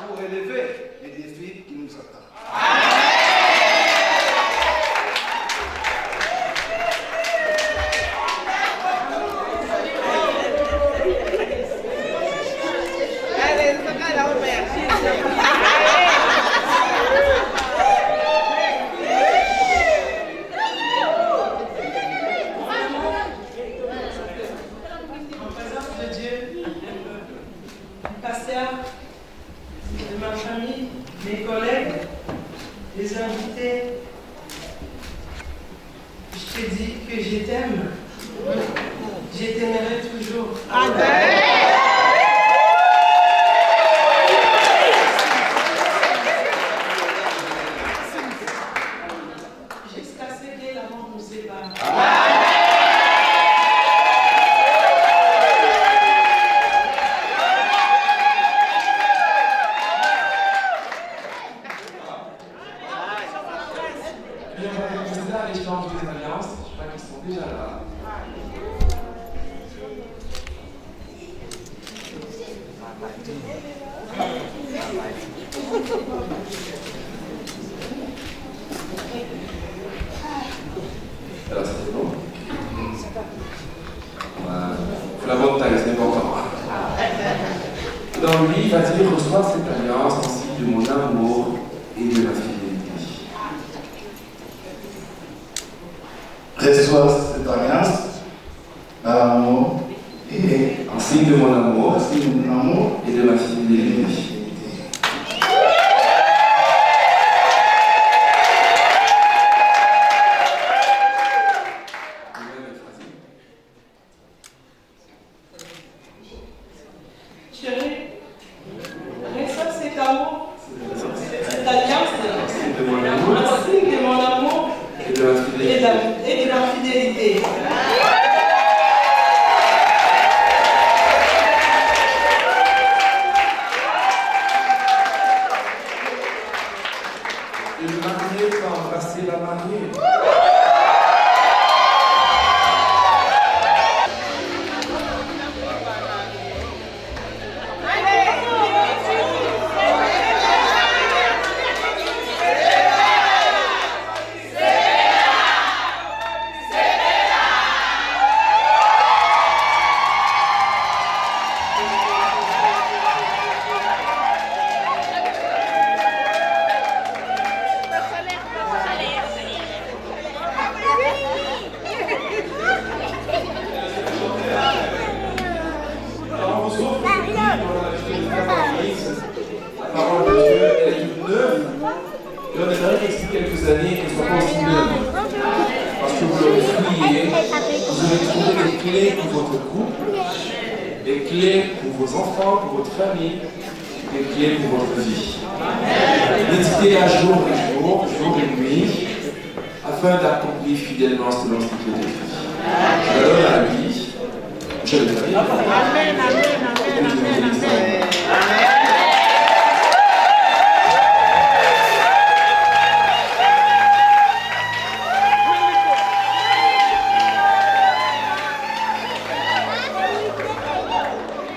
S12: Pour relever les défis qui nous attendent.
S9: En présence de Dieu, du pasteur, de ma famille, mes collègues, les invités, je te dis que je t'aime. Je t'aimerai toujours. Jusqu'à ce que la mort nous sépare.
S11: Et on va procéder à l'échange des alliances. Je crois qu'ils sont déjà là. Alors c'est bon. Faut la bonne taille, c'est important. Donc lui, il va dire, reçois cette alliance ainsi de mon amour et de ma fidélité.
S12: Reçois cette alliance dans l'amour et
S11: En signe de mon amour
S12: ainsi de mon amour
S11: et de ma fidélité.
S9: Chérie, reçois cet amour, cette alliance,
S11: De mon amour
S9: un signe de mon amour
S11: et de ma fidélité.
S9: et de ma fidélité.
S11: Et le marié va embrasser la mariée. Et on aimerait que d'ici quelques années, qu'elle ne soit pas aussi neuve. Parce que vous l'aurez prié, vous aurez trouvé des clés pour votre couple, des clés pour vos enfants, pour votre famille, des clés pour votre vie. Méditez à jour et jour, jour et nuit, afin d'accomplir fidèlement selon ce qu'il est écrit. Je donne la vie. Je le prie. Amen, amen, amen, amen, amen.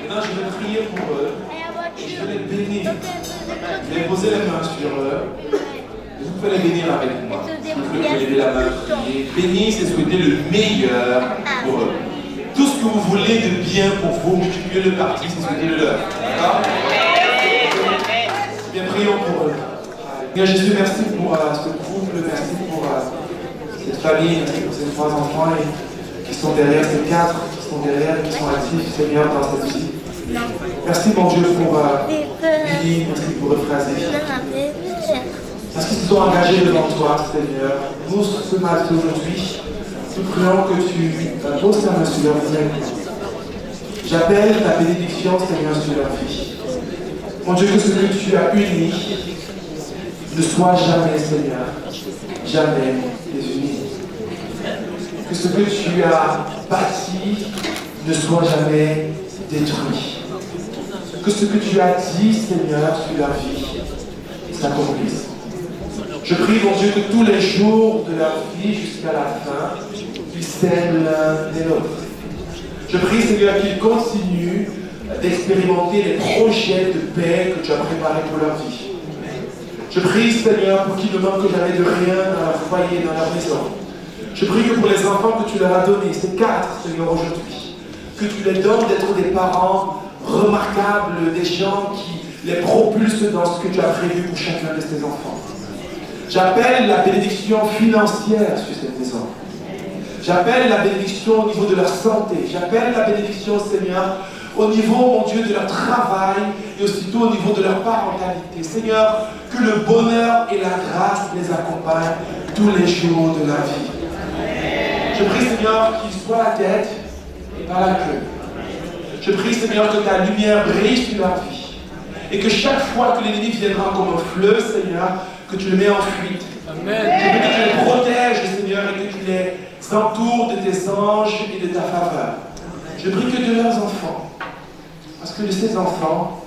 S11: Maintenant, je vais prier pour eux. Je vais les bénir. Je vais poser les mains sur eux. Vous pouvez les bénir avec moi. S'il vous plaît, vous pouvez lever la main, prier. Bénir, c'est souhaiter le meilleur pour eux. Tout ce que vous voulez de bien pour vous, multipliez-le par 10, c'est souhaiter le leur. D'accord? Bien, prions pour eux. Bien, Jésus, merci pour ce couple, merci pour cette famille, merci pour ces 3 enfants qui sont derrière, ces 4 qui sont derrière, qui sont actifs, Seigneur, dans cette vie. Merci, mon Dieu, pour Lily, merci pour Euphrasie. Parce qu'ils se sont engagés devant toi, Seigneur. Nous, ce matin, aujourd'hui, nous prions que tu poses ta main sur leur vie. J'appelle ta bénédiction, Seigneur, sur leur vie. Mon Dieu, que ce que tu as uni ne soit jamais, Seigneur, jamais désuni. Que ce que tu as bâti ne soit jamais détruit. Que ce que tu as dit, Seigneur, sur leur vie s'accomplisse. Je prie, mon Dieu, que tous les jours de leur vie jusqu'à la fin, ils s'aiment l'un et l'autre. Je prie, Seigneur, qu'ils continuent d'expérimenter les projets de paix que tu as préparés pour leur vie. Je prie, Seigneur, pour qu'ils ne manquent jamais de rien dans leur foyer, dans leur maison. Je prie que pour les enfants que tu leur as donnés, ces 4, Seigneur, aujourd'hui, que tu les donnes d'être des parents remarquables, des gens qui les propulsent dans ce que tu as prévu pour chacun de ces enfants. J'appelle la bénédiction financière sur cette maison. J'appelle la bénédiction au niveau de leur santé. J'appelle la bénédiction, Seigneur, au niveau, mon Dieu, de leur travail et aussitôt au niveau de leur parentalité. Seigneur, que le bonheur et la grâce les accompagnent tous les jours de la vie. Je prie, Seigneur, qu'ils soient la tête et pas la queue. Je prie, Seigneur, que ta lumière brille sur leur vie. Et que chaque fois que l'ennemi viendra comme un fleuve, Seigneur, que tu le mets en fuite. Amen. Je prie que tu les protèges, Seigneur, et que tu les entoures de tes anges et de ta faveur. Je prie que de leurs enfants, parce que de ces enfants,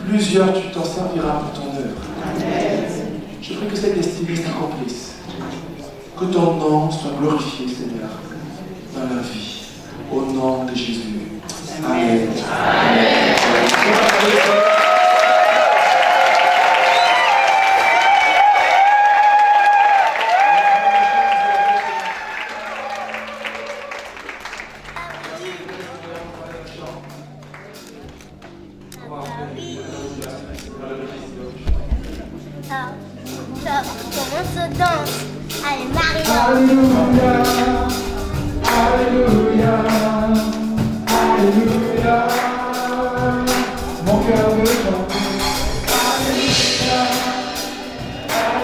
S11: plusieurs tu t'en serviras pour ton œuvre. Amen. Je prie que cette destinée s'accomplisse. Que ton nom soit glorifié, Seigneur, dans la vie. Au nom de Jésus. Amen. Amen.
S13: Comment se danse? Allez, Marie.
S4: Alléluia, Alléluia, Alléluia. Mon cœur veut chanter. Alléluia,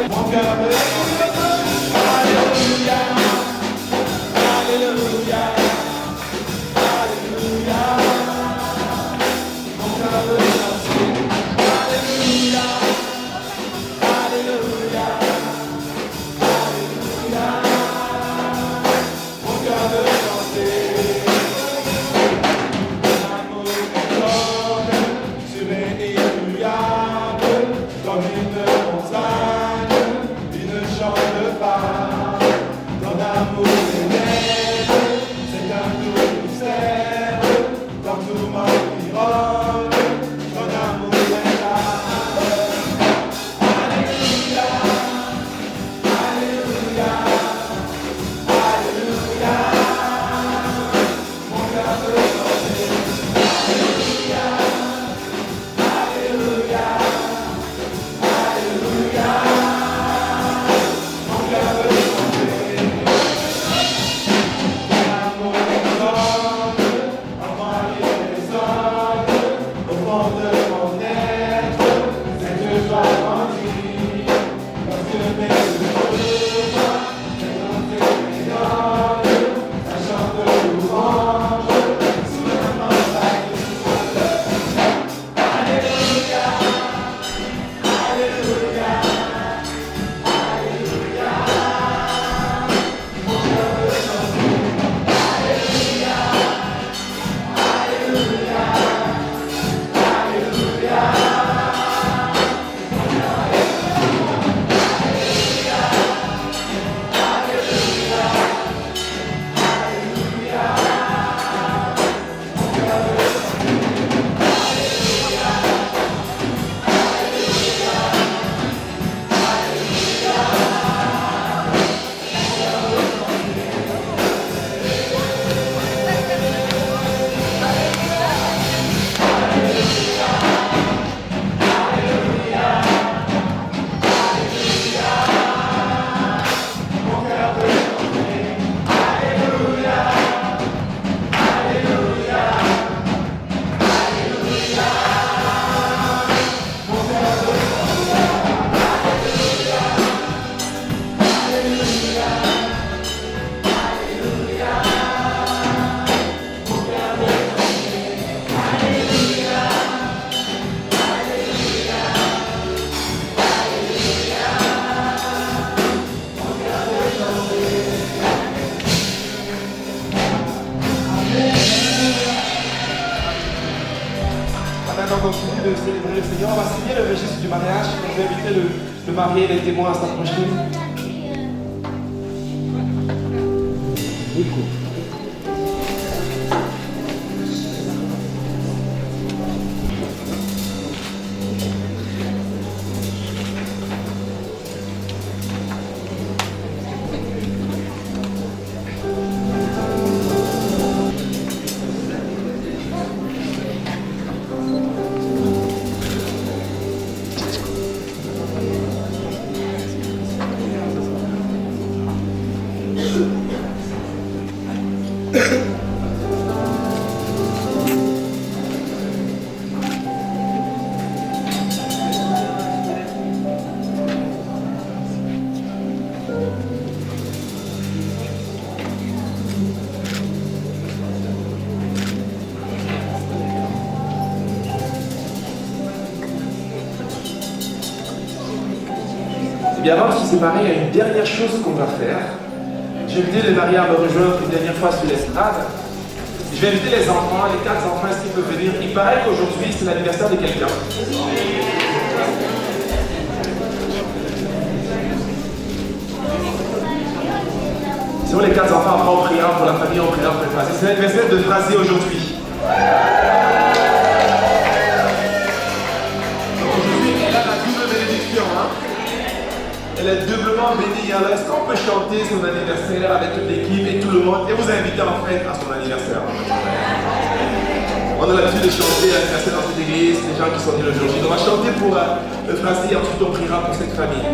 S4: mon cœur veut chanter. Alléluia, Alléluia, Alléluia. Mon cœur veut chanter. Alléluia, Alléluia. Comme une montagne, une
S7: On continue de célébrer le Seigneur. On va signer le registre du mariage. On va inviter le marié et les témoins à s'approcher. Et bien avant de se séparer, il y a une dernière chose qu'on va faire. Je vais inviter les mariés à me rejoindre une dernière fois sur l'estrade. Je vais inviter les enfants, les 4 enfants, est-ce qu'ils peuvent venir? Il paraît qu'aujourd'hui, c'est l'anniversaire de quelqu'un. Sinon, les 4 enfants, après on priera pour la famille, on priera pour les Phrasis. C'est l'anniversaire de Phrasis aujourd'hui. Aujourd'hui, elle a la double bénédiction. Elle est doublement bénie. Alors, est-ce qu'on peut chanter son anniversaire avec toute l'équipe et tout le monde et vous inviter en fait à son anniversaire? On a l'habitude de chanter l'anniversaire dans cette église, les gens qui sont nés le jour J. On va chanter pour le Phrasis et ensuite on priera pour cette famille.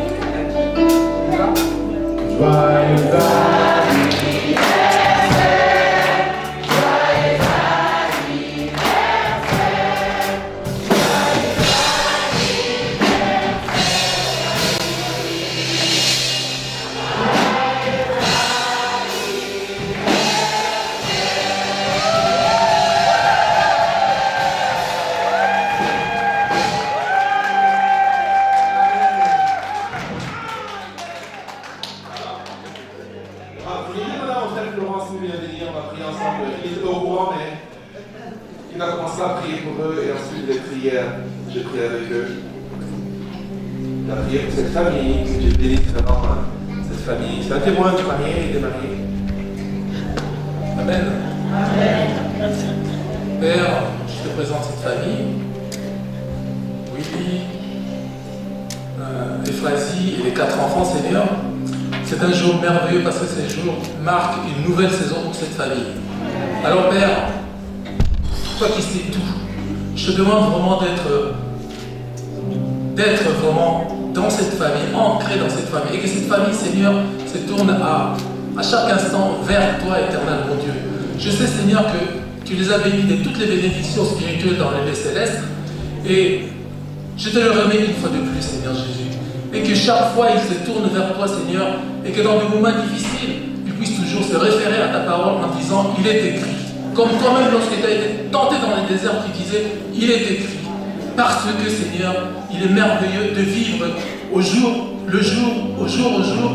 S4: Joyeux
S7: Il va commencer à prier pour eux et ensuite les prières. Je prie avec eux. La prière pour cette famille, que Dieu bénisse vraiment cette famille. C'est un témoin du marié et des mariés.
S14: Amen. Amen. Père, je te présente cette famille. Willy, les Phrasis et les 4 enfants, Seigneur. C'est un jour merveilleux parce que ce jour marque une nouvelle saison pour cette famille. Alors Père, toi qui sais tout, je te demande vraiment d'être vraiment dans cette famille, ancré dans cette famille, et que cette famille, Seigneur, se tourne à chaque instant vers toi, éternel mon Dieu. Je sais, Seigneur, que tu les as bénis de toutes les bénédictions spirituelles dans les lieux célestes, et je te le remets une fois de plus, Seigneur Jésus. et que chaque fois il se tourne vers toi, Seigneur, et que dans des moments difficiles, il puisse toujours se référer à ta parole en disant « il est écrit ». Comme toi-même, lorsque tu as été tenté dans le désert, tu disais « il est écrit ». Parce que, Seigneur, il est merveilleux de vivre au jour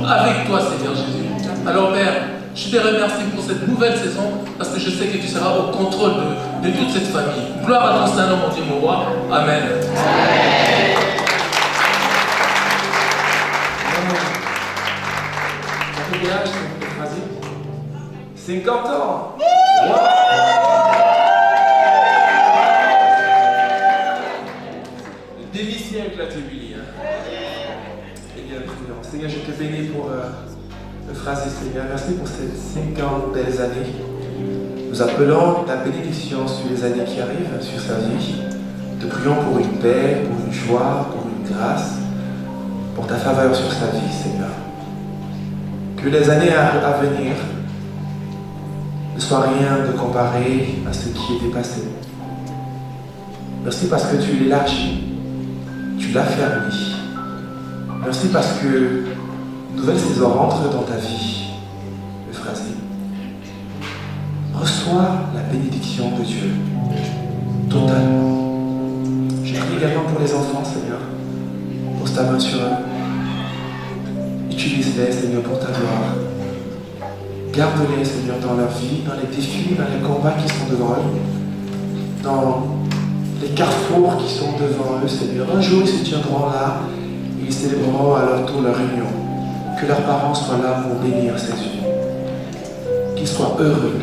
S14: avec toi, Seigneur Jésus. Alors, Père, je te remercie pour cette nouvelle saison parce que je sais que tu seras au contrôle de toute cette famille. Gloire à ton Saint-Nom, mon Dieu, mon roi. Amen.
S7: Ça fait quel âge, Phrasie? 50 ans. Wow. Le demi-siècle à Tébili. Eh bien, président, Seigneur, je te bénis pour le Phrasé, Seigneur. Merci pour ces 50 belles années. Nous appelons ta bénédiction sur les années qui arrivent, sur sa vie. Te prions pour une paix, pour une joie, pour une grâce, pour ta faveur sur sa vie, Seigneur. Que les années à venir ne soient rien de comparé à ce qui était passé. Merci parce que tu l'élargis, tu l'affermis. Merci parce que une nouvelle saison rentre dans ta vie, le Phrasé. Reçois la bénédiction de Dieu, totalement. Je prie également pour les enfants, Seigneur. Pose ta main sur eux. Utilise-les, Seigneur, pour ta gloire. Garde-les, Seigneur, dans leur vie, dans les défis, dans les combats qui sont devant eux, dans les carrefours qui sont devant eux, Seigneur. Un jour, ils se tiendront là et ils célébreront à leur tour leur union. Que leurs parents soient là pour bénir cette union. Qu'ils soient heureux.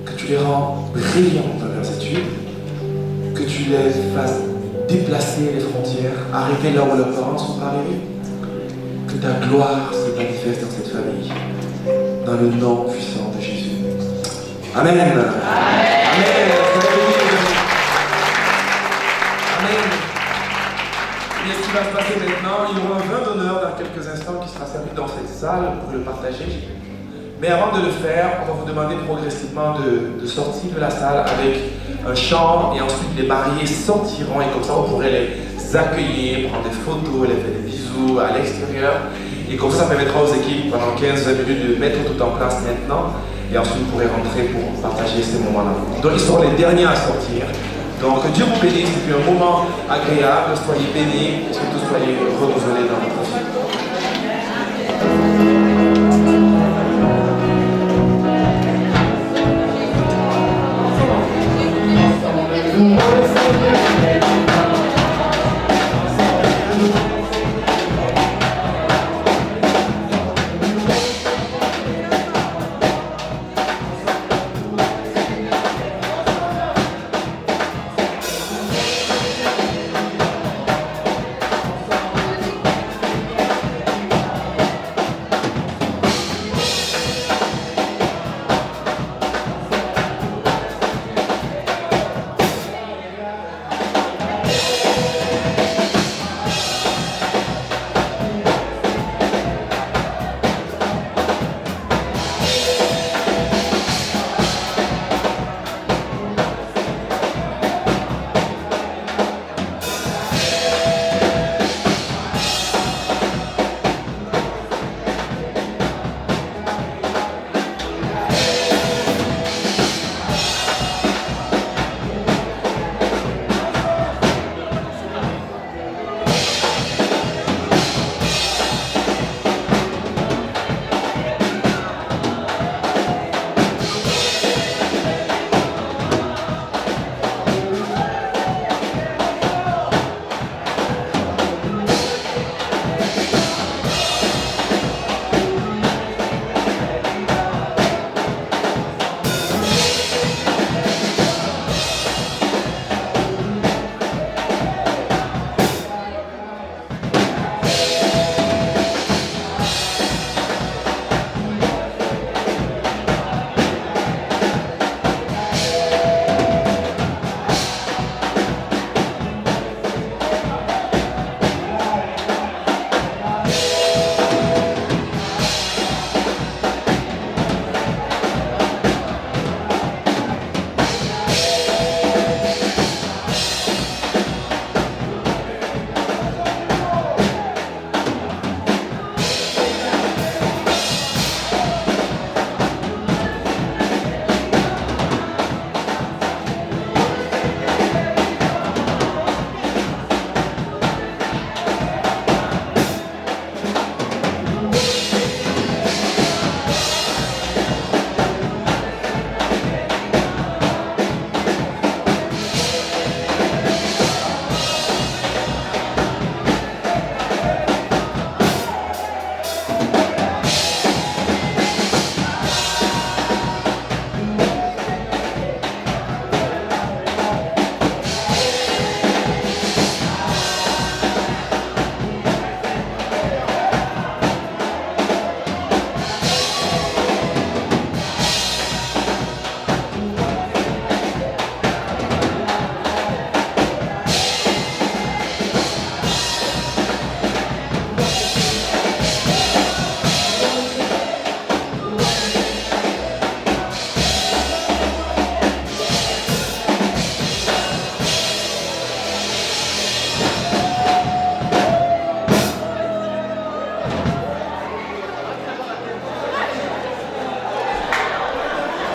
S7: Que tu les rends brillants dans leurs études. Que tu les fasses déplacer les frontières, arriver là où leurs parents ne sont pas arrivés. Que ta gloire se manifeste dans cette famille. Dans le nom puissant de Jésus. Amen. Amen. Amen. Et ce qui va se passer maintenant, il y aura un vin d'honneur dans quelques instants qui sera servi dans cette salle pour le partager. Mais avant de le faire, on va vous demander progressivement de sortir de la salle avec un chant et ensuite les mariés sortiront et comme ça on pourrait les accueillir, prendre des photos, les faire des bisous à l'extérieur. Et comme ça permettra aux équipes pendant 15-20 minutes de mettre tout en place maintenant. Et ensuite, vous pourrez rentrer pour partager ces moments-là. Donc, ils seront les derniers à sortir. Donc, Dieu vous bénisse. Depuis un moment agréable. Soyez bénis et surtout soyez renouvelés dans votre vie.